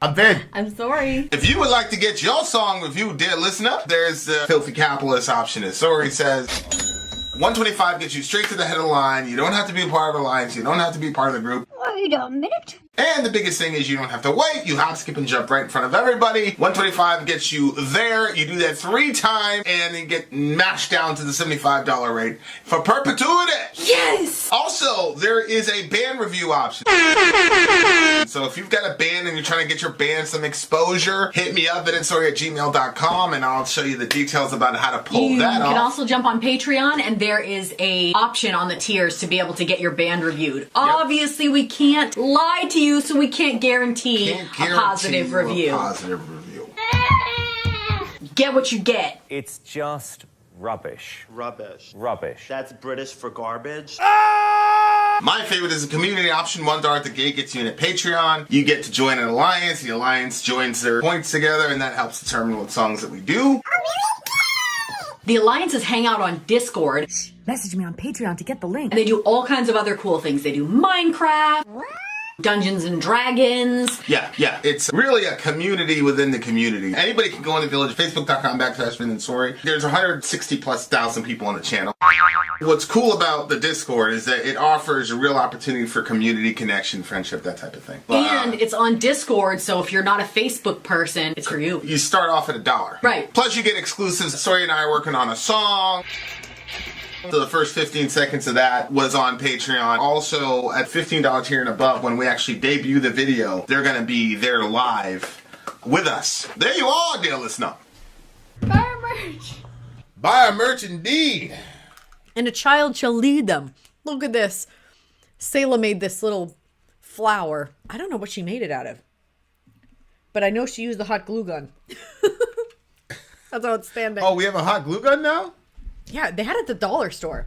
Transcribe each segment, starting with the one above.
I'm Vin. I'm sorry. If you would like to get your song reviewed, dear listener, there's the filthy capitalist option. As Sori says, 125 gets you straight to the head of the line. You don't have to be a part of the alliance. You don't have to be part of the group. Wait a minute. And the biggest thing is you don't have to wait. You hop, skip, and jump right in front of everybody. 125 gets you there. You do that 3 times, and you get mashed down to the $75 rate for perpetuity. Yes! Also, there is a band review option. So if you've got a band and you're trying to get your band some exposure, hit me up at vinsori@gmail.com, and I'll show you the details about how to pull that off. You can also jump on Patreon, and there is a option on the tiers to be able to get your band reviewed. Yep. Obviously, we can't lie to you, so we can't guarantee a positive review. Get what you get. It's just rubbish. Rubbish. Rubbish. That's British for garbage. My favorite is the community option. $1 at the gate gets you in a Patreon. You get to join an alliance. The alliance joins their points together, and that helps determine what songs that we do. The alliances hang out on Discord. Message me on Patreon to get the link. And they do all kinds of other cool things. They do Minecraft, Dungeons and Dragons. Yeah. It's really a community within the community. Anybody can go in the village, facebook.com/Vin and Sori. There's 160,000+ people on the channel. What's cool about the Discord is that it offers a real opportunity for community connection, friendship, that type of thing. And it's on Discord, so if you're not a Facebook person, it's for you. You start off at $1. Right. Plus you get exclusives. Sori and I are working on a song. So the first 15 seconds of that was on Patreon. Also, at $15 tier and above, when we actually debut the video, they're going to be there live with us. There you are, dear listener. Buy our merch. Buy our merch indeed. And a child shall lead them. Look at this. Sayla made this little flower. I don't know what she made it out of. But I know she used the hot glue gun. That's how it's standing. Oh, we have a hot glue gun now? Yeah, they had it at the dollar store.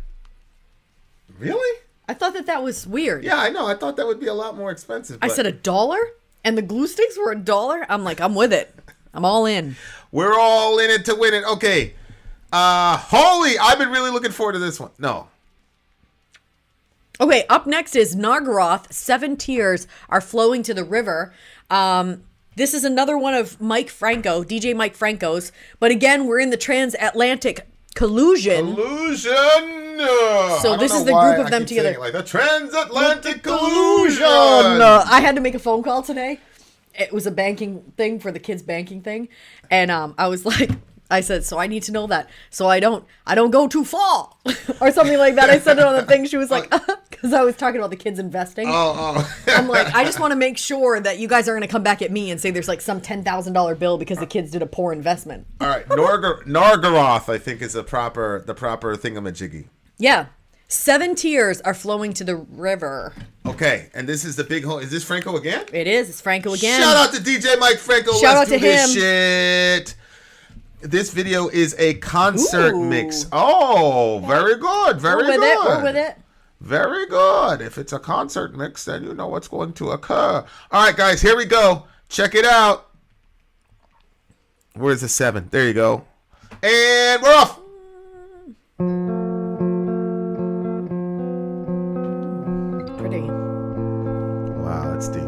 Really? I thought that was weird. Yeah, I know. I thought that would be a lot more expensive. I said $1? And the glue sticks were $1? I'm like, I'm with it. I'm all in. We're all in it to win it. Okay. I've been really looking forward to this one. No. Okay, up next is Nargaroth. 7 tears are flowing to the river. This is another one of DJ Mike Franco's. But again, we're in the transatlantic collusion. So this is the group of them together. Like the transatlantic collusion. I had to make a phone call today. It was a banking thing for the kids' banking thing, and I was like, I said, so I need to know that, so I don't go too far, or something like that. I said it on the thing. She was like, because I was talking about the kids investing. I'm like, I just want to make sure that you guys are going to come back at me and say there's like some $10,000 bill because the kids did a poor investment. All right, Nargaroth, I think is the proper thingamajiggy. Yeah, 7 tears are flowing to the river. Okay, and this is the big hole. Is this Franco again? It is. It's Franco again. Shout out to DJ Mike Franco. Shout out Let's do to this him. shit. This video is a concert mix. Oh, very good. Very good. We're with it. Very good. If it's a concert mix, then you know what's going to occur. All right, guys, here we go. Check it out. Where's the 7? There you go. And we're off. Pretty. Wow, that's deep.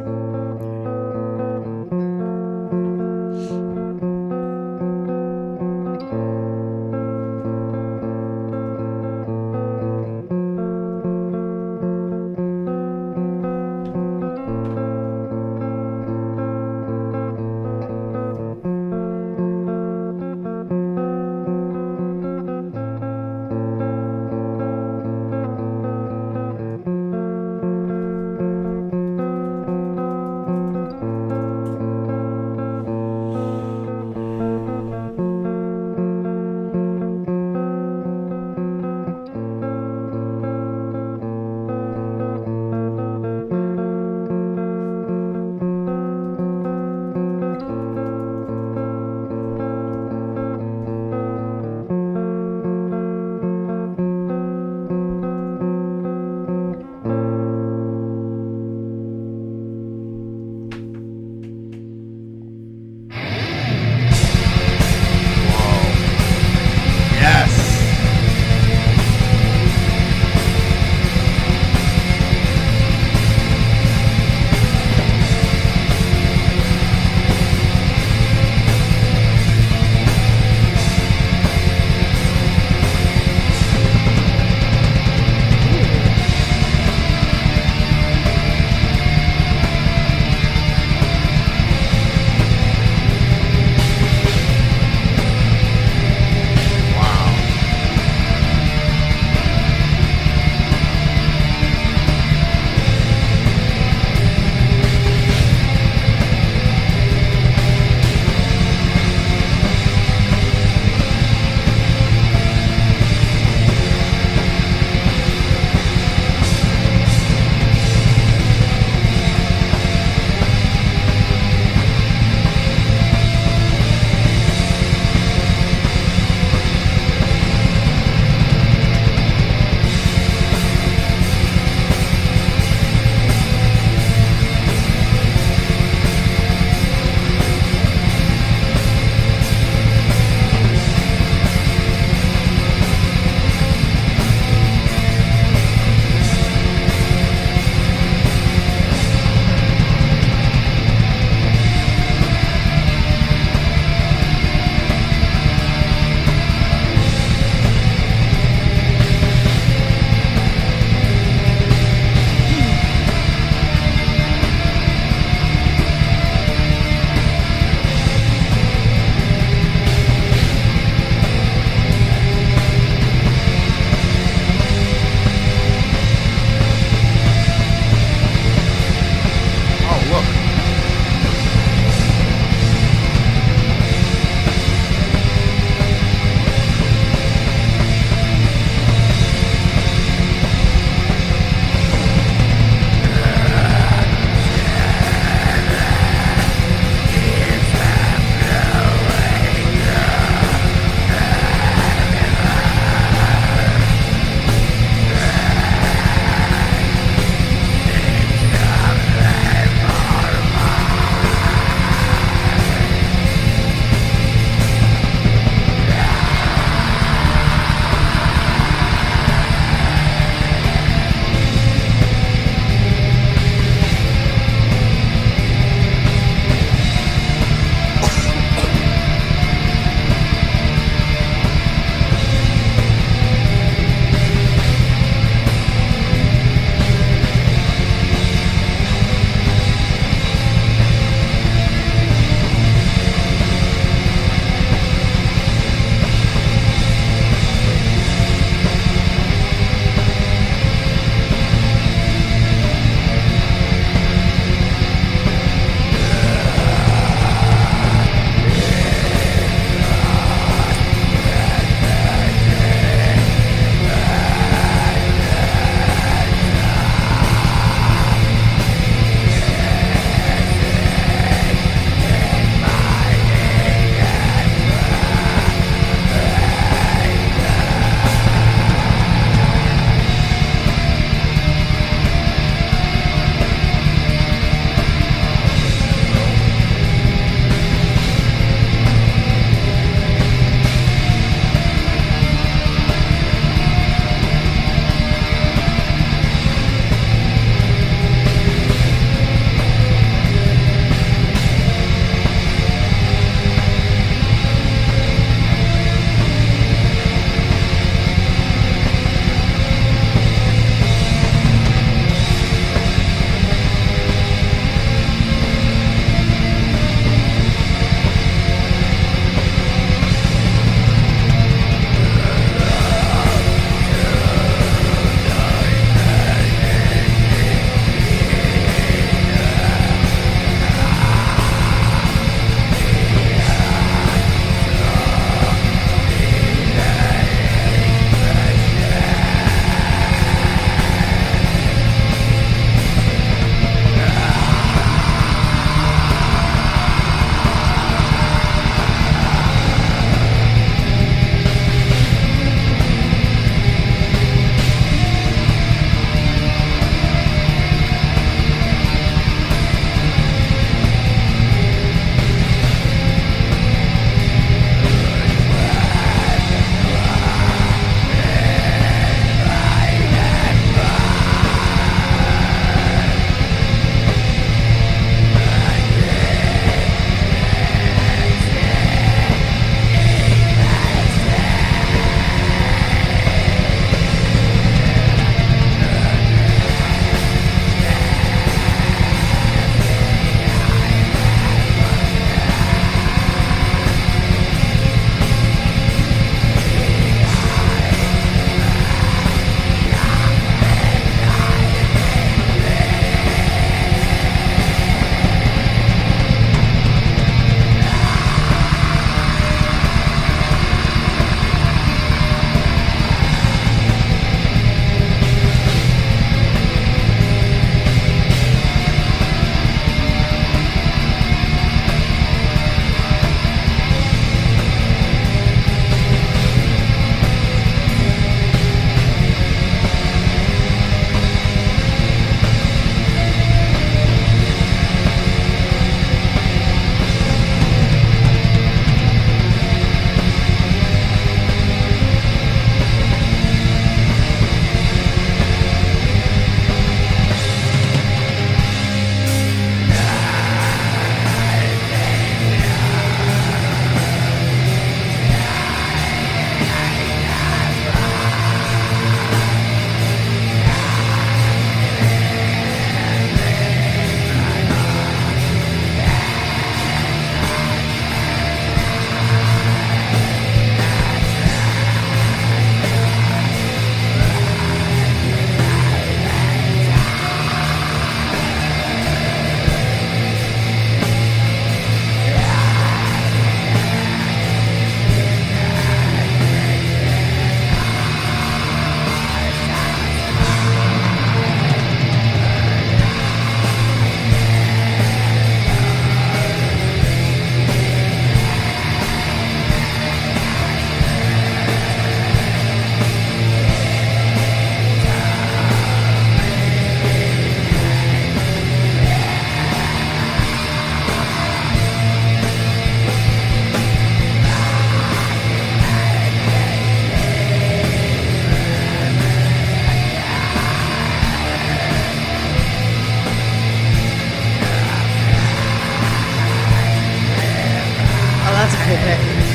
That's a cool pick.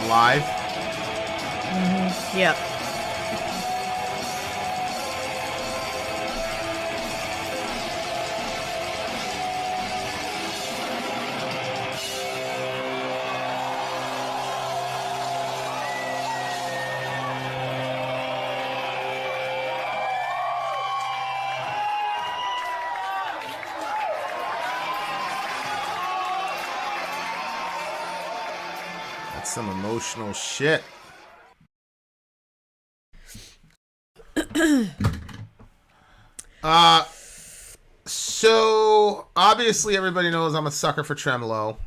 live. Yep. That's some emotional shit. So obviously everybody knows I'm a sucker for tremolo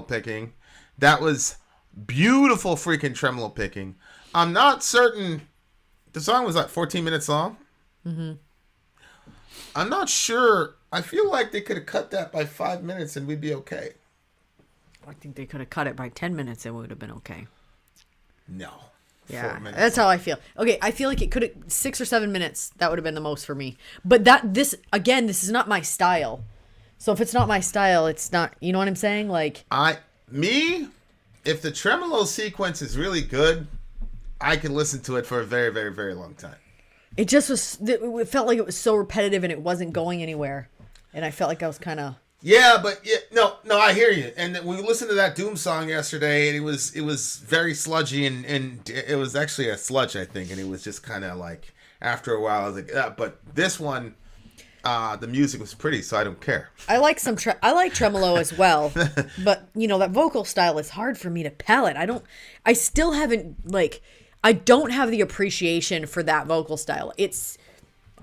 picking. That was beautiful freaking tremolo picking. I'm not certain. The song was like 14 minutes long. Mm-hmm. I'm not sure. I feel like they could have cut that by 5 minutes and we'd be okay. I think they could have cut it by 10 minutes and we would have been okay. No. Yeah, that's how I feel. Okay, I feel like it could have 6 or 7 minutes. That would have been the most for me. But this is not my style. So if it's not my style, it's not. You know what I'm saying? Like if the tremolo sequence is really good, I can listen to it for a very, very, very long time. It just was. It felt like it was so repetitive and it wasn't going anywhere, and I felt like I was kind of. Yeah, but no, I hear you. And we listened to that Doom song yesterday, and it was very sludgy, and it was actually a sludge, I think, and it was just kind of like after a while, I was like, but this one, the music was pretty, so I don't care. I like I like tremolo as well, but that vocal style is hard for me to palate. I still haven't I don't have the appreciation for that vocal style. It's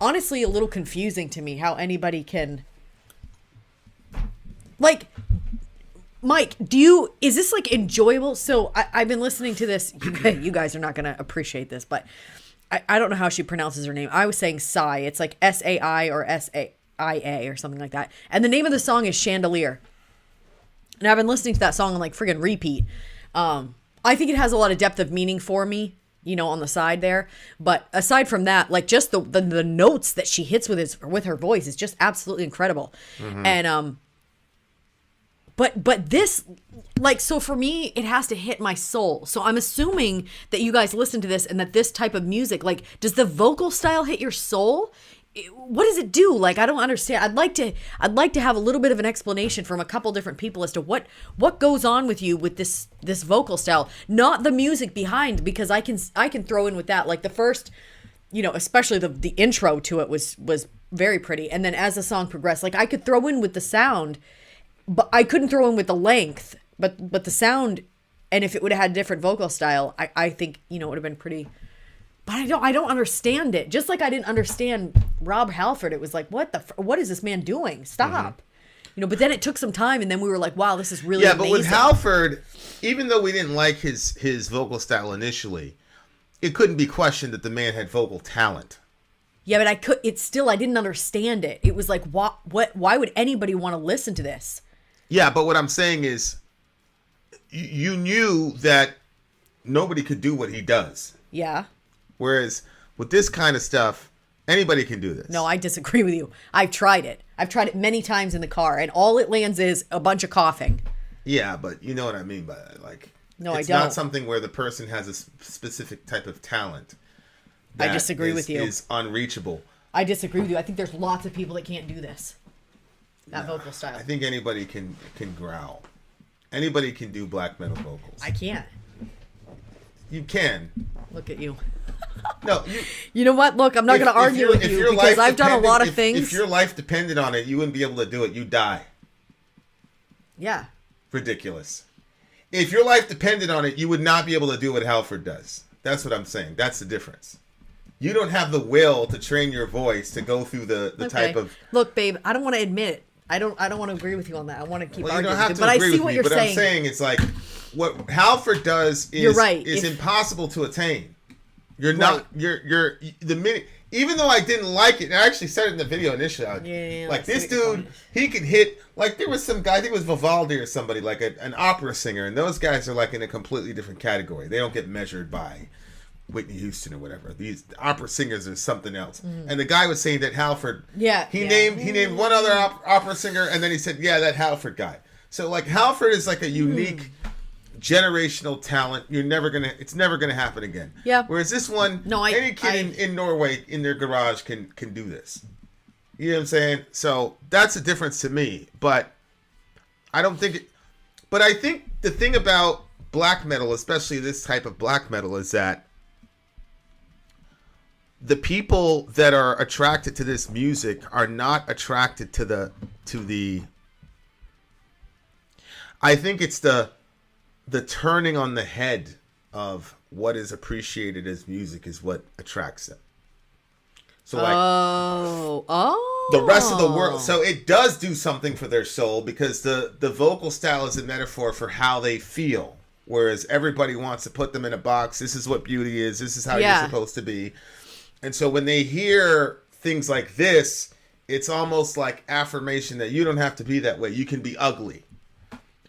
honestly a little confusing to me how anybody can. Like, Mike, is this enjoyable? So I've been listening to this. You guys are not going to appreciate this, but I don't know how she pronounces her name. I was saying Sai. It's like Sai or Saia or something like that. And the name of the song is Chandelier. And I've been listening to that song on friggin' repeat. I think it has a lot of depth of meaning for me, on the side there. But aside from that, just the notes that she hits with her voice is just absolutely incredible. Mm-hmm. And But this, so for me, it has to hit my soul. So I'm assuming that you guys listen to this and that this type of music, does the vocal style hit your soul? What does it do? I don't understand. I'd like to have a little bit of an explanation from a couple different people as to what goes on with you with this vocal style, not the music behind, because I can throw in with that. The first, especially the intro to it was very pretty, and then as the song progressed, I could throw in with the sound. But I couldn't throw in with the length, but the sound, and if it would have had a different vocal style, I think it would have been pretty. But I don't understand it. Just like I didn't understand Rob Halford, it was what is this man doing? Stop, But then it took some time, and then we were like, wow, this is really amazing. But with Halford, even though we didn't like his vocal style initially, it couldn't be questioned that the man had vocal talent. Yeah, but I didn't understand it. It was why would anybody want to listen to this? Yeah, but what I'm saying is, you knew that nobody could do what he does. Yeah. Whereas with this kind of stuff, anybody can do this. No, I disagree with you. I've tried it. I've tried it many times in the car, and all it lands is a bunch of coughing. Yeah, but you know what I mean by that. No, I don't. It's not something where the person has a specific type of talent. I disagree with you. Is unreachable. I disagree with you. I think there's lots of people that can't do this. That vocal style. I think anybody can growl. Anybody can do black metal vocals. I can't. You can. Look at you. No, you know what? Look, I'm not going to argue with you because I've done a lot of things. If your life depended on it, you wouldn't be able to do it. You'd die. Yeah. Ridiculous. If your life depended on it, you would not be able to do what Halford does. That's what I'm saying. That's the difference. You don't have the will to train your voice to go through the type of. Look, babe, I don't want to admit it. I don't want to agree with you on that. I want to keep arguing. You don't have to but agree I see with what me, you're but saying. I'm saying it's what Halford does is, you're right. is impossible to attain. You're not. You're the minute. Even though I didn't like it, and I actually said it in the video initially. This dude, he could hit. There was some guy, I think it was Vivaldi or somebody, an opera singer, and those guys are in a completely different category. They don't get measured by Whitney Houston or whatever. These opera singers are something else. And the guy was saying that Halford. He named one other opera singer, and then he said, "Yeah, that Halford guy." So Halford is a unique generational talent. It's never gonna happen again. Yeah. Whereas this one, any kid in Norway in their garage can do this. You know what I'm saying? So that's a difference to me. But I don't think it. But I think the thing about black metal, especially this type of black metal, is that the people that are attracted to this music are not attracted to the. I think it's the turning on the head of what is appreciated as music is what attracts them. So like the rest of the world, so it does do something for their soul because the vocal style is a metaphor for how they feel, whereas everybody wants to put them in a box. This is what beauty is. This is how you're supposed to be. And so when they hear things like this, it's almost like affirmation that you don't have to be that way. You can be ugly.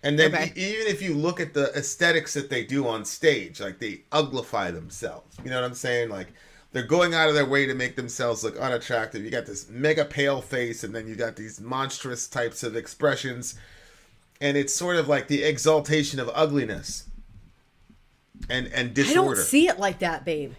And then even if you look at the aesthetics that they do on stage, like they uglify themselves. You know what I'm saying? Like they're going out of their way to make themselves look unattractive. You got this mega pale face, and then you got these monstrous types of expressions. And it's sort of like the exaltation of ugliness and disorder. I don't see it like that, babe.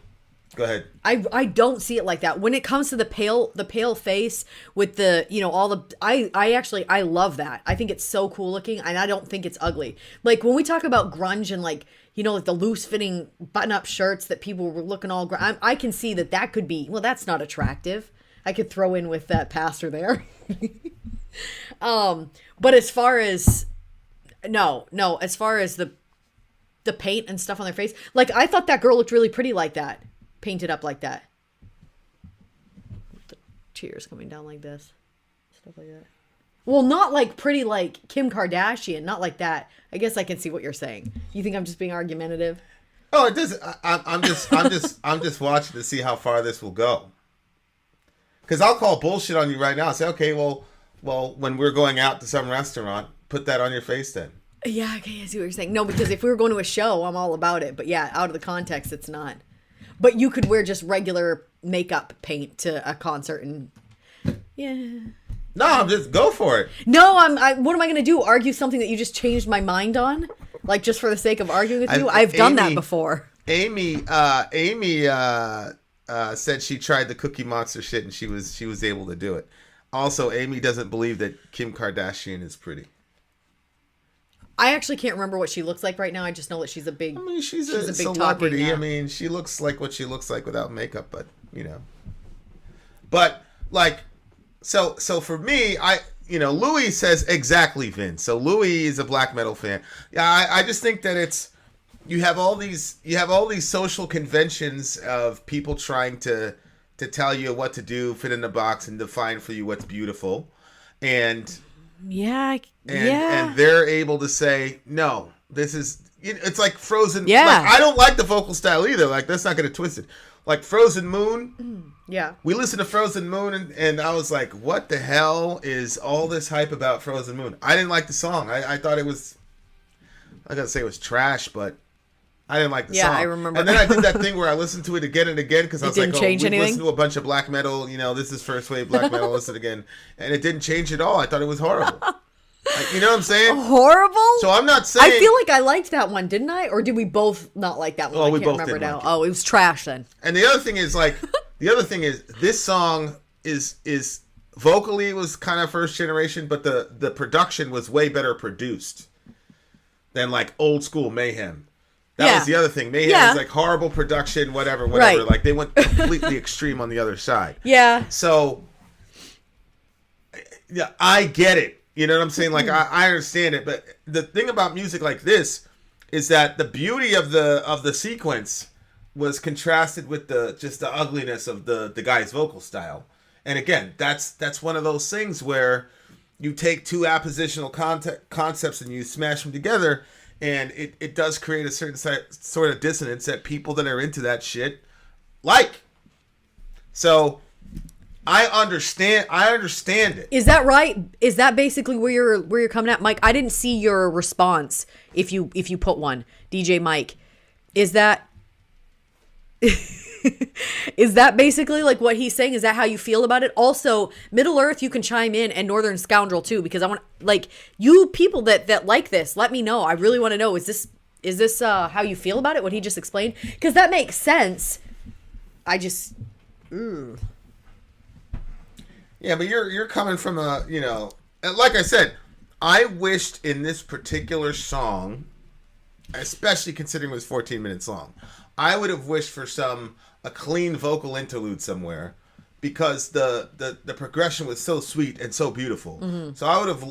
Go ahead. I don't see it like that. When it comes to the pale face with the, all the, I love that. I think it's so cool looking, and I don't think it's ugly. Like when we talk about grunge and like, like the loose fitting button up shirts that people were looking all, I can see that could be, well, that's not attractive. I could throw in with that pastor there. But as far as, as far as the paint and stuff on their face, like I thought that girl looked really pretty like that. Painted up like that. The tears coming down like this. Stuff like that. Well, not like pretty like Kim Kardashian. Not like that. I guess I can see what you're saying. You think I'm just being argumentative? Oh, it doesn't. I'm just watching to see how far this will go. Because I'll call bullshit on you right now and say, okay, well, when we're going out to some restaurant, put that on your face then. Yeah, okay, I see what you're saying. No, because if we were going to a show, I'm all about it. But yeah, out of the context, it's not. But you could wear just regular makeup paint to a concert and No, I'm just go for it. No, what am I going to do? Argue something that you just changed my mind on? Like just for the sake of arguing with you? I've done that before. Amy said she tried the Cookie Monster shit and she was able to do it. Also, Amy doesn't believe that Kim Kardashian is pretty. I actually can't remember what she looks like right now. I just know that she's a big. I mean, she's a big celebrity. Talking, I mean, she looks like what she looks like without makeup, but But like, so for me, Louis says exactly, Vin. So Louis is a black metal fan. Yeah, I just think that you have all these social conventions of people trying to tell you what to do, fit in the box, and define for you what's beautiful, and they're able to say, no, this is, it's like Frozen. Yeah. Like, I don't like the vocal style either. Like, that's not going to twist it. Like Frozen Moon. Yeah. We listened to Frozen Moon and I was like, what the hell is all this hype about Frozen Moon? I didn't like the song. I thought it was, I gotta say it was trash, but I didn't like the song. Yeah, I remember. And then I did that thing where I listened to it again and again because I was like, we listened to a bunch of black metal. This is first wave black metal. Listen again, and it didn't change at all. I thought it was horrible. Like, you know what I'm saying? Horrible? So I'm not saying. I feel like I liked that one, didn't I? Or did we both not like that one? Oh, we can't both remember didn't now. like it. Oh, it was trash then. And the other thing is this song is vocally it was kind of first generation, but the production was way better produced than like old school Mayhem. That was the other thing. Mayhem is like horrible production, whatever. Right. Like they went completely extreme on the other side. Yeah. So, yeah, I get it. You know what I'm saying? Like I understand it, but the thing about music like this is that the beauty of the sequence was contrasted with the ugliness of the guy's vocal style. And again, that's one of those things where you take two oppositional concepts and you smash them together. And it does create a certain sort of dissonance that people that are into that shit like. So I understand it. Is that right? Is that basically where you're coming at, Mike? I didn't see your response if you put one, DJ Mike. Is that is that basically like what he's saying? Is that how you feel about it? Also, Middle Earth, you can chime in, and Northern Scoundrel too, because I want, like, you people that like this, let me know. I really want to know, is Is this how you feel about it? What he just explained? Because that makes sense. I just, Yeah, but you're coming from a, like I said, I wished in this particular song, especially considering it was 14 minutes long, I would have wished for a clean vocal interlude somewhere, because the progression was so sweet and so beautiful. Mm-hmm. So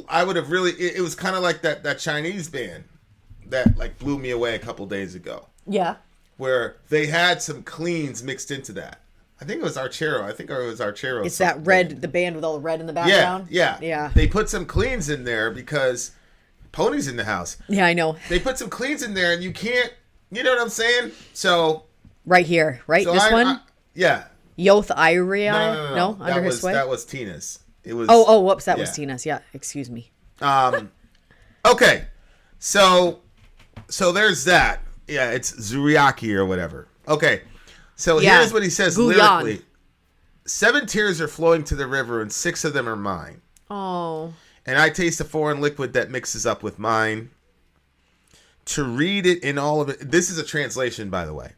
I would have really, it was kind of like that Chinese band that like blew me away a couple days ago. Yeah. Where they had some cleans mixed into that. I think it was Archero. It's that red, the band with all the red in the background. Yeah. They put some cleans in there because Pony's in the house. Yeah, I know. They put some cleans in there and you can't, you know what I'm saying? So. Right here, right? So this one? Yeah. Yoth Irie? No. Under Her Sway? That was Tina's. It was. Oh, whoops. That was Tina's. Yeah. Excuse me. Okay. So there's that. Yeah, it's Zuriaki or whatever. Okay. So here's what he says lyrically. 7 tears are flowing to the river and 6 of them are mine. Oh. And I taste a foreign liquid that mixes up with mine. To read it in all of it. This is a translation, by the way.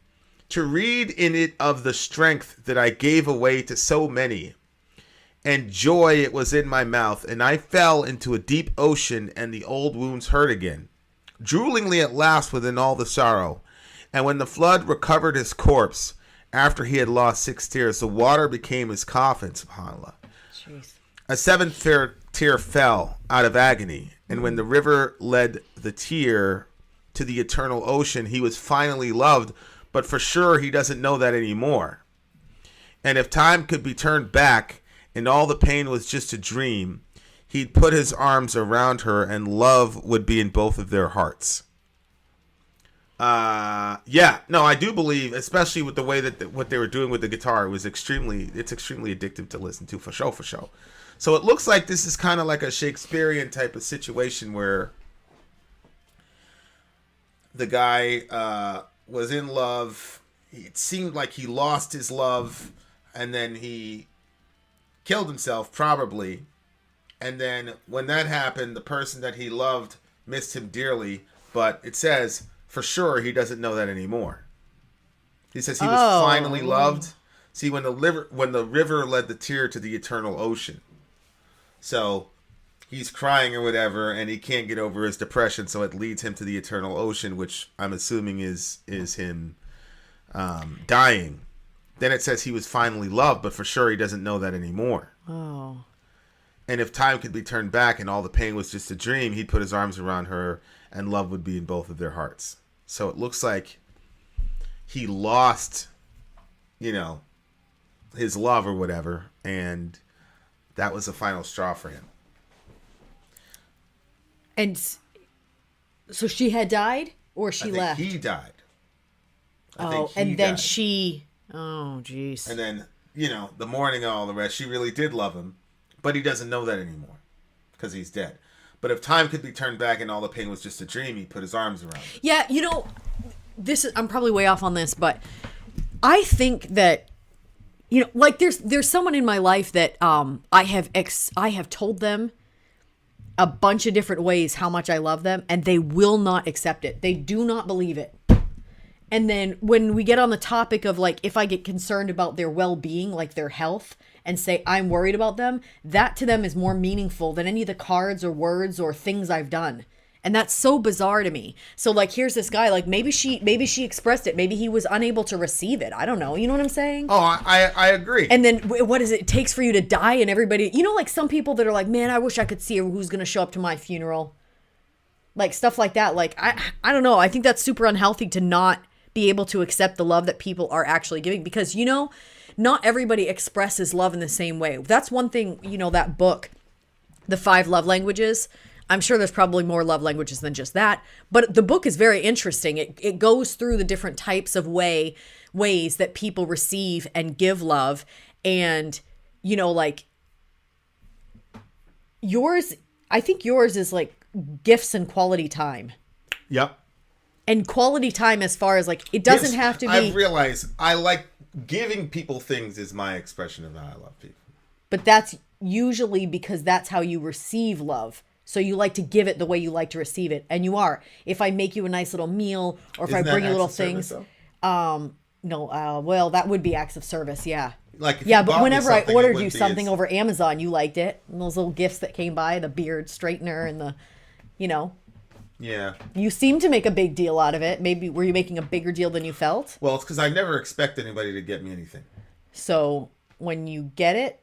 To read in it of the strength that I gave away to so many. And joy it was in my mouth. And I fell into a deep ocean and the old wounds hurt again. Droolingly at last within all the sorrow. And when the flood recovered his corpse, after he had lost 6 tears, the water became his coffin, subhanAllah. Jeez. A 7th tear fell out of agony. And when the river led the tear to the eternal ocean, he was finally loved, but for sure he doesn't know that anymore. And if time could be turned back and all the pain was just a dream, he'd put his arms around her and love would be in both of their hearts. I do believe, especially with the way that what they were doing with the guitar, it's extremely addictive to listen to, for sure. So it looks like this is kind of like a Shakespearean type of situation where the guy was in love. It seemed like he lost his love, and then he killed himself, probably. And then when that happened, the person that he loved missed him dearly, but it says for sure he doesn't know that anymore. He says he was finally loved. See, when the river led the tear to the eternal ocean. So he's crying or whatever, and he can't get over his depression, so it leads him to the eternal ocean, which I'm assuming is him dying. Then it says he was finally loved, but for sure he doesn't know that anymore. Oh. And if time could be turned back and all the pain was just a dream, he'd put his arms around her and love would be in both of their hearts. So it looks like he lost, his love or whatever, and that was the final straw for him. And so she had died, or she left? He died. Then she... Oh, jeez. And then, the mourning and all the rest, she really did love him, but he doesn't know that anymore because he's dead. But if time could be turned back and all the pain was just a dream, he put his arms around her. Yeah, I'm probably way off on this, but I think that, there's someone in my life that I have told them a bunch of different ways how much I love them, and they will not accept it. They do not believe it. And then when we get on the topic of if I get concerned about their well-being, like their health, and say I'm worried about them, that to them is more meaningful than any of the cards or words or things I've done. And that's so bizarre to me. So here's this guy, maybe she expressed it. Maybe he was unable to receive it. I don't know. You know what I'm saying? Oh, I agree. And then what is it takes for you to die and everybody, some people that are like, man, I wish I could see who's going to show up to my funeral. Stuff like that. I don't know. I think that's super unhealthy to not be able to accept the love that people are actually giving, because, not everybody expresses love in the same way. That's one thing, that book, The 5 Love Languages. I'm sure there's probably more love languages than just that. But the book is very interesting. It goes through the different types of ways that people receive and give love. And, yours, I think yours is gifts and quality time. Yep. And quality time as far as it doesn't have to be. I've realized I like giving people things is my expression of how I love people. But that's usually because that's how you receive love. So you like to give it the way you like to receive it. And you are. If I make you a nice little meal or if I bring you little things. No, well, that would be acts of service, yeah. Like, if yeah, you but bought me whenever I something, it ordered wouldn't you be something as- over Amazon, you liked it. And those little gifts that came by, the beard straightener and the, you know. Yeah. You seem to make a big deal out of it. Maybe were you making a bigger deal than you felt? Well, it's because I never expect anybody to get me anything. So when you get it,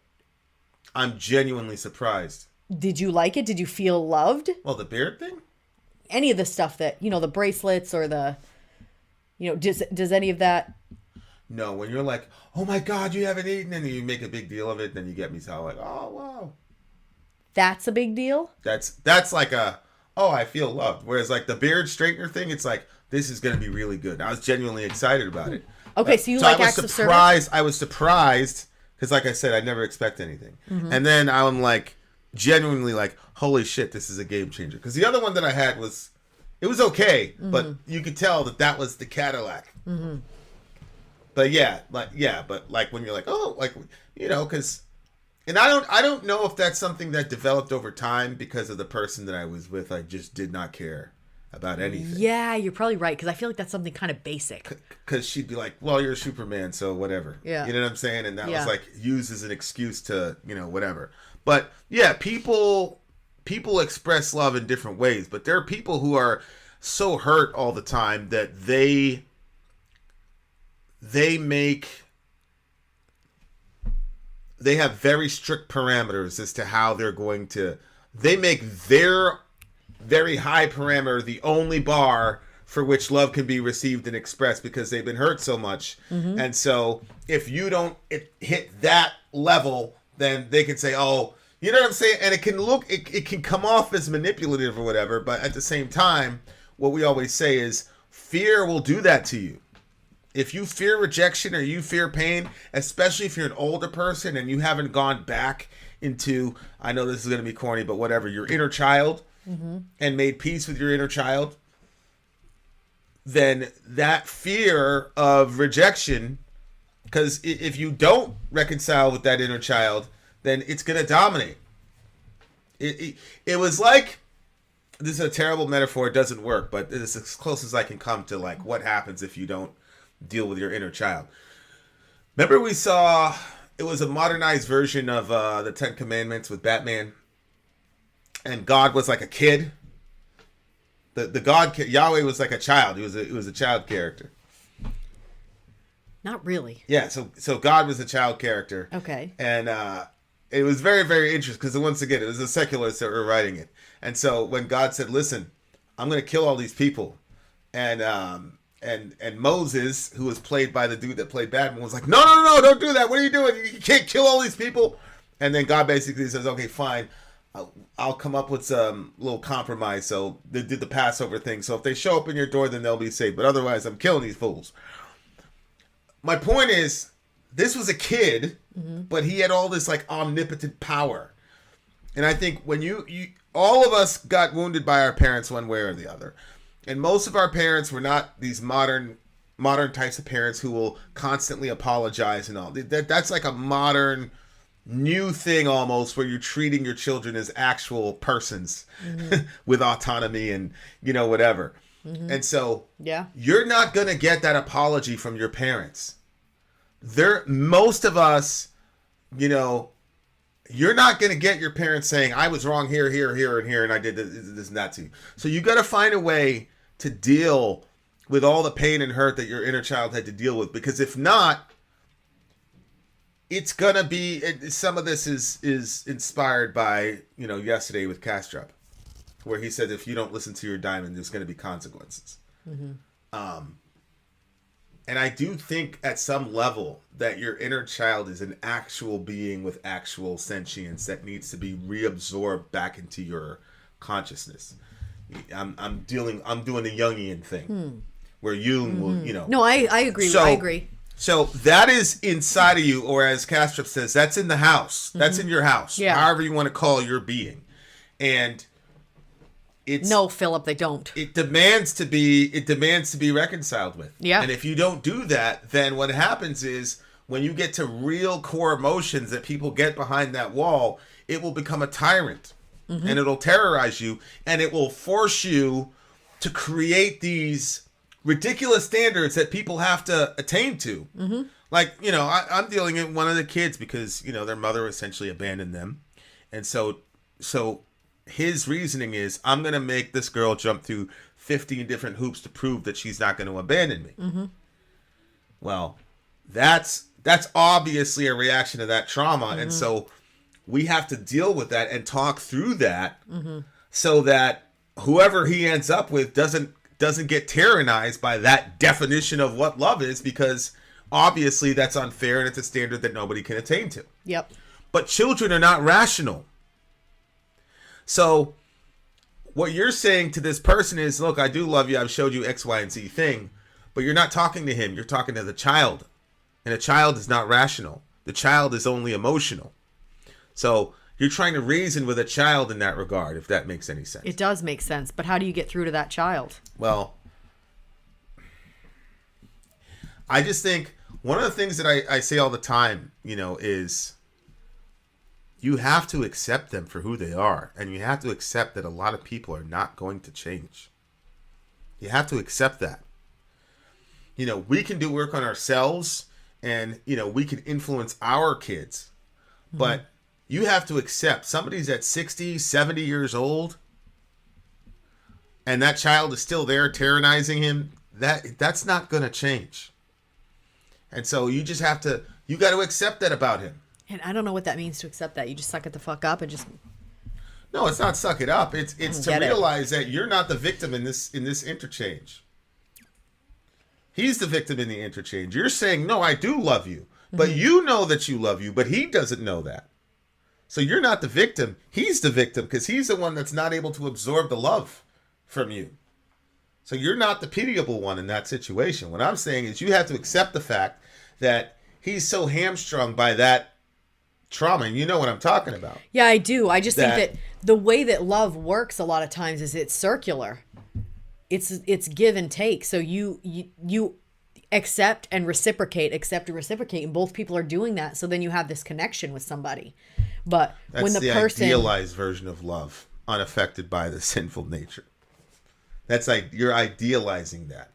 I'm genuinely surprised. did you like it? Did you feel loved? Well, the beard thing? Any of the stuff that, you know, the bracelets or the, you know, does any of that? No, when you're like, oh my God, you haven't eaten, and you make a big deal of it, then you get me so like, oh wow. That's a big deal? That's like a, oh, I feel loved. Whereas like the beard straightener thing, it's like, this is going to be really good. I was genuinely excited about it. Okay, so you like acts of service? I was surprised because, like I said, I never expect anything. Mm-hmm. And then I'm like, genuinely like, holy shit, this is a game changer. Because the other one that I had was, it was okay, but you could tell that was the Cadillac. Mm-hmm. But but like when you're like, oh, like, you know, because, and I don't know if that's something that developed over time because of the person that I was with. I just did not care about anything. Yeah, you're probably right, because I feel like that's something kind of basic. Because she'd be like, well, you're Superman, so whatever. Yeah. You know what I'm saying? And that Yeah. was like used as an excuse to, you know, whatever. But yeah, people express love in different ways, but there are people who are so hurt all the time that they have very strict parameters as to how they're going to, they make their very high parameter the only bar for which love can be received and expressed because they've been hurt so much. Mm-hmm. And so if you don't hit that level, then they can say, oh, you know what I'm saying? And it can it can come off as manipulative or whatever, but at the same time, what we always say is fear will do that to you. If you fear rejection or you fear pain, especially if you're an older person and you haven't gone back into, I know this is going to be corny, but whatever, your inner child, and made peace with your inner child, then that fear of rejection, because if you don't reconcile with that inner child, then it's going to dominate. It was like, this is a terrible metaphor, it doesn't work, but it's as close as I can come to like what happens if you don't deal with your inner child. Remember we saw, it was a modernized version of the Ten Commandments with Batman, and God was like a kid. The God, Yahweh was like a child. He was a child character. Not really. Yeah, so God was a child character. Okay. And it was very, very interesting because once again, it was the secularists that were writing it. And so when God said, listen, I'm going to kill all these people. And Moses, who was played by the dude that played Batman, was like, no, don't do that. What are you doing? You can't kill all these people. And then God basically says, okay, fine. I'll come up with some little compromise. So they did the Passover thing. So if they show up in your door, then they'll be safe. But otherwise, I'm killing these fools. My point is, this was a kid, but he had all this like omnipotent power. And I think when you all of us got wounded by our parents one way or the other. And most of our parents were not these modern types of parents who will constantly apologize and all. That's like a modern new thing almost, where you're treating your children as actual persons with autonomy and, you know, whatever. And so you're not going to get that apology from your parents. Most of us, you know, you're not going to get your parents saying, I was wrong here, and here, and I did this and that to you. So you got to find a way to deal with all the pain and hurt that your inner child had to deal with. Because if not, it's going to be, some of this is inspired by, you know, yesterday with Kastrup, where he said, if you don't listen to your diamond, there's going to be consequences. And I do think at some level that your inner child is an actual being with actual sentience that needs to be reabsorbed back into your consciousness. I'm doing the Jungian thing where Jung will, you know. No, I agree. I agree. So that is inside of you, or as Kastrup says, that's in the house. That's in your house. Yeah. However you want to call your being. And no, Philip, they don't. It demands to be reconciled with. Yeah. And if you don't do that, then what happens is when you get to real core emotions that people get behind that wall, it will become a tyrant. and it'll terrorize you, and it will force you to create these ridiculous standards that people have to attain to. Like, you know, I'm dealing with one of the kids because, you know, their mother essentially abandoned them. And so his reasoning is, I'm going to make this girl jump through 15 different hoops to prove that she's not going to abandon me. Well, that's obviously a reaction to that trauma. And so we have to deal with that and talk through that so that whoever he ends up with doesn't get tyrannized by that definition of what love is, because obviously that's unfair and it's a standard that nobody can attain to. Yep. But children are not rational. So what you're saying to this person is, look, I do love you. I've showed you X, Y, and Z thing, but you're not talking to him. You're talking to the child. And a child is not rational. The child is only emotional. So you're trying to reason with a child in that regard, if that makes any sense. It does make sense, but how do you get through to that child? Well, I just think one of the things that I say all the time, you know, is you have to accept them for who they are. And you have to accept that a lot of people are not going to change. You have to accept that. You know, we can do work on ourselves and, you know, we can influence our kids. But you have to accept somebody's at 60, 70 years old and that child is still there tyrannizing him. That's not going to change. And so you just have to, you got to accept that about him. And I don't know what that means to accept that. You just suck it the fuck up and just... No, it's not suck it up. It's to realize that you're not the victim in this interchange. He's the victim in the interchange. You're saying, no, I do love you. But you know that you love you, but he doesn't know that. So you're not the victim. He's the victim because he's the one that's not able to absorb the love from you. So you're not the pitiable one in that situation. What I'm saying is you have to accept the fact that he's so hamstrung by that trauma. And you know what I'm talking about. Yeah, I do. I just think that the way that love works a lot of times is it's circular. It's give and take. So you accept and reciprocate, and both people are doing that. So then you have this connection with somebody. But that's when the person... idealized version of love, unaffected by the sinful nature. That's like you're idealizing that.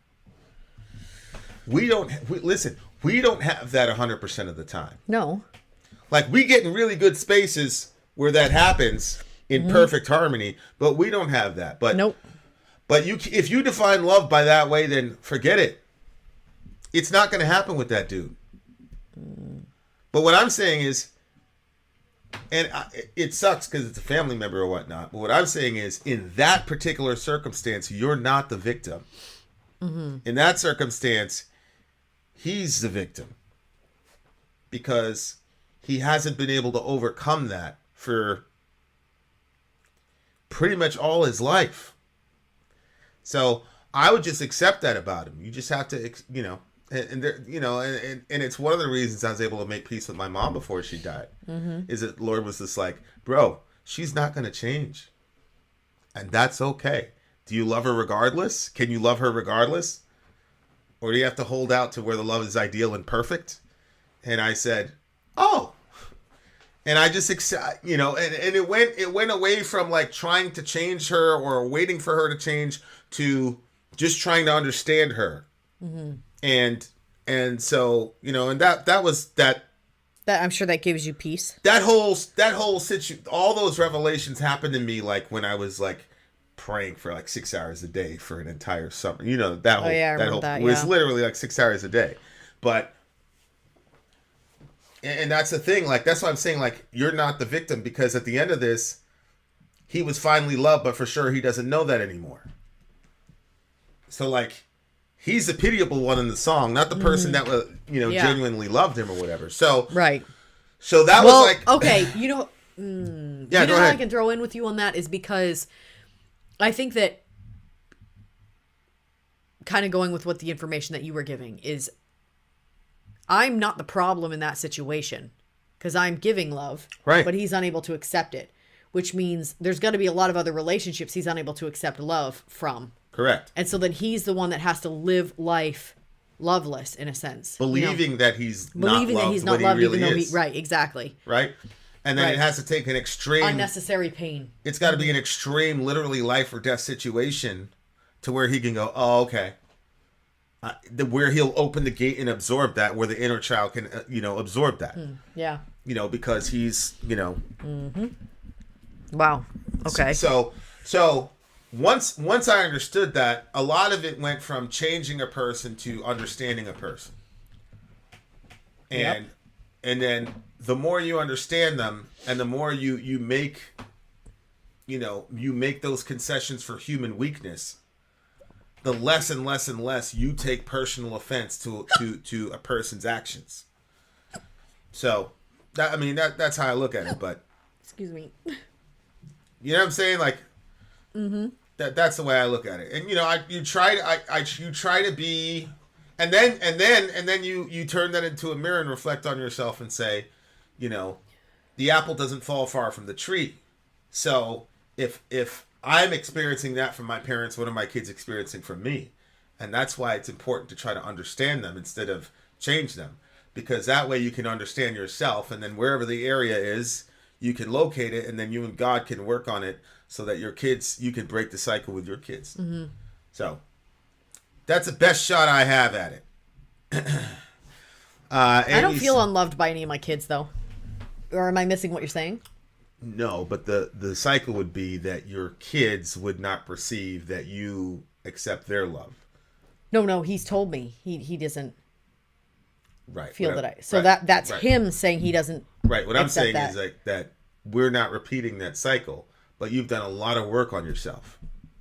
We don't have that 100% of the time. No. Like we get in really good spaces where that happens in perfect harmony, but we don't have that. But nope. But if you define love by that way, then forget it. It's not going to happen with that dude. But what I'm saying is, and it sucks because it's a family member or whatnot, but what I'm saying is, in that particular circumstance, you're not the victim. In that circumstance, he's the victim. Because he hasn't been able to overcome that for pretty much all his life. So I would just accept that about him. You just have to, you know, and it's one of the reasons I was able to make peace with my mom before she died. Is that Lord was just like, bro, she's not going to change. And that's okay. Do you love her regardless? Can you love her regardless? Or do you have to hold out to where the love is ideal and perfect? And I said, oh. And I just, you know, and it went away from like trying to change her or waiting for her to change to just trying to understand her. And so, you know, and that was that I'm sure that gives you peace. That whole situation, all those revelations happened to me like when I was like praying for like 6 hours a day for an entire summer. You know, it was literally like 6 hours a day. But and that's the thing, like that's why I'm saying like you're not the victim, because at the end of this, he was finally loved, but for sure he doesn't know that anymore. So like he's the pitiable one in the song, not the person that was, you know, genuinely loved him or whatever. So right. So that was like okay, you know, yeah, go ahead. I can throw in with you on that is because I think that kind of going with what the information that you were giving is, I'm not the problem in that situation because I'm giving love, right? But he's unable to accept it, which means there's got to be a lot of other relationships he's unable to accept love from. Correct. And so then he's the one that has to live life loveless in a sense, believing that he's not loved, even though he right, exactly. Right. And then Right. it has to take an extreme... Unnecessary pain. It's got to be an extreme, literally life or death situation to where he can go, oh, okay. Where he'll open the gate and absorb that, where the inner child can, absorb that. Yeah. Because he's, Wow. Okay. So once I understood that, a lot of it went from changing a person to understanding a person. And then the more you understand them and the more you make those concessions for human weakness, the less and less and less you take personal offense to a person's actions. So that's how I look at it, but Excuse me. you know what I'm saying? Like, that's the way I look at it. And you try to be, and then you turn that into a mirror and reflect on yourself and say, the apple doesn't fall far from the tree. So if I'm experiencing that from my parents, what are my kids experiencing from me? And that's why it's important to try to understand them instead of change them, because that way you can understand yourself, and then wherever the area is, you can locate it, and then you and God can work on it so that you can break the cycle with your kids. Mm-hmm. So that's the best shot I have at it. I don't feel unloved by any of my kids, though. Or am I missing what you're saying? No, but the cycle would be that your kids would not perceive that you accept their love. No, he's told me he doesn't feel that I. So right, that's right. him saying he doesn't. Right. What I'm saying that. is like that we're not repeating that cycle, but you've done a lot of work on yourself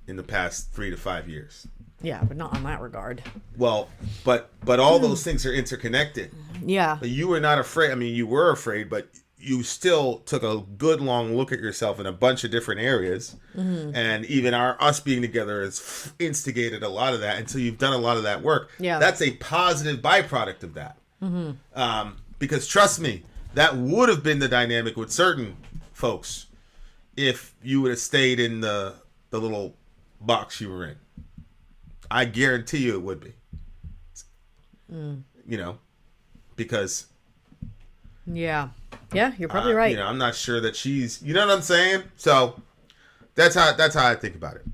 in the past 3 to 5 years. Yeah, but not on that regard. Well, but all those things are interconnected. Yeah. But you were not afraid. I mean, you were afraid, but you still took a good long look at yourself in a bunch of different areas. Mm-hmm. And even us being together has instigated a lot of that. And so you've done a lot of that work. Yeah. That's a positive byproduct of that. Mm-hmm. Because trust me, that would have been the dynamic with certain folks if you would have stayed in the little box you were in. I guarantee you it would be. Because... Yeah, you're probably right. I'm not sure that she's... You know what I'm saying? So, that's how I think about it.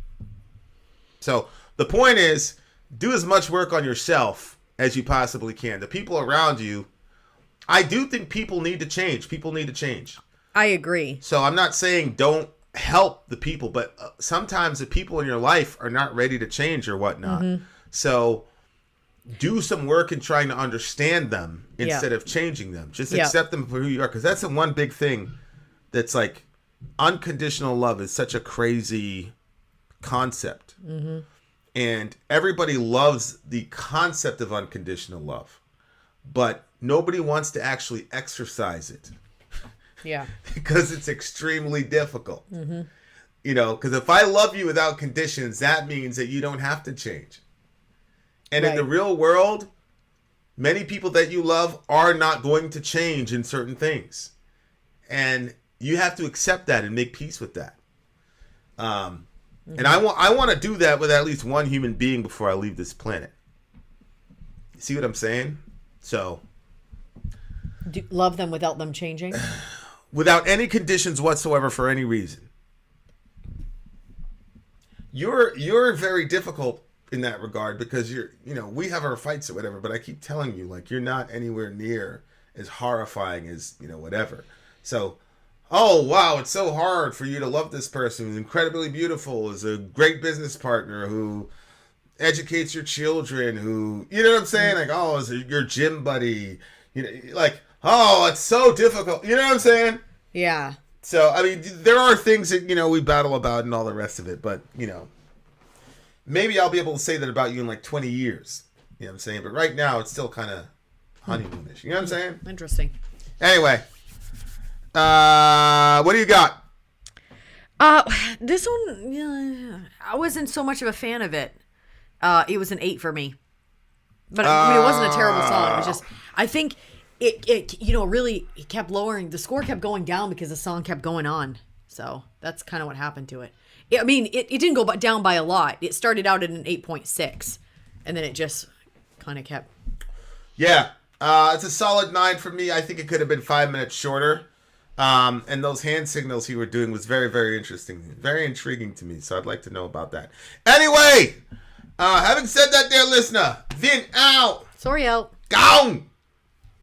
So, the point is, do as much work on yourself as you possibly can. The people around you... I do think people need to change. People need to change. I agree. So, I'm not saying don't help the people, but sometimes the people in your life are not ready to change or whatnot. Mm-hmm. So... do some work in trying to understand them instead of changing them. Just accept them for who you are. Because that's the one big thing that's like, unconditional love is such a crazy concept. Mm-hmm. And everybody loves the concept of unconditional love. But nobody wants to actually exercise it. Yeah. Because it's extremely difficult. Mm-hmm. Because if I love you without conditions, that means that you don't have to change. And in the real world, many people that you love are not going to change in certain things. And you have to accept that and make peace with that. And I want to do that with at least one human being before I leave this planet. See what I'm saying? So... love them without them changing? Without any conditions whatsoever for any reason. You're very difficult in that regard, because we have our fights or whatever, but I keep telling you, like, you're not anywhere near as horrifying as, whatever. So, oh, wow, it's so hard for you to love this person who's incredibly beautiful, is a great business partner, who educates your children, who, you know what I'm saying? Like, oh, is your gym buddy, like, oh, it's so difficult. You know what I'm saying? Yeah. So, I mean, there are things that, we battle about and all the rest of it, but, maybe I'll be able to say that about you in like 20 years. You know what I'm saying? But right now, it's still kind of honeymoonish. You know what I'm saying? Interesting. Anyway. What do you got? This one, I wasn't so much of a fan of it. It was an 8 for me. But it wasn't a terrible song. It was just, I think it really, it kept lowering. The score kept going down because the song kept going on. So that's kind of what happened to it. I mean, it didn't go down by a lot. It started out at an 8.6, and then it just kind of kept. Yeah, it's a solid 9 for me. I think it could have been 5 minutes shorter. And those hand signals he were doing was very, very interesting. Very intriguing to me. So I'd like to know about that. Anyway, having said that, dear listener, Vin out. Sorry out. Gone.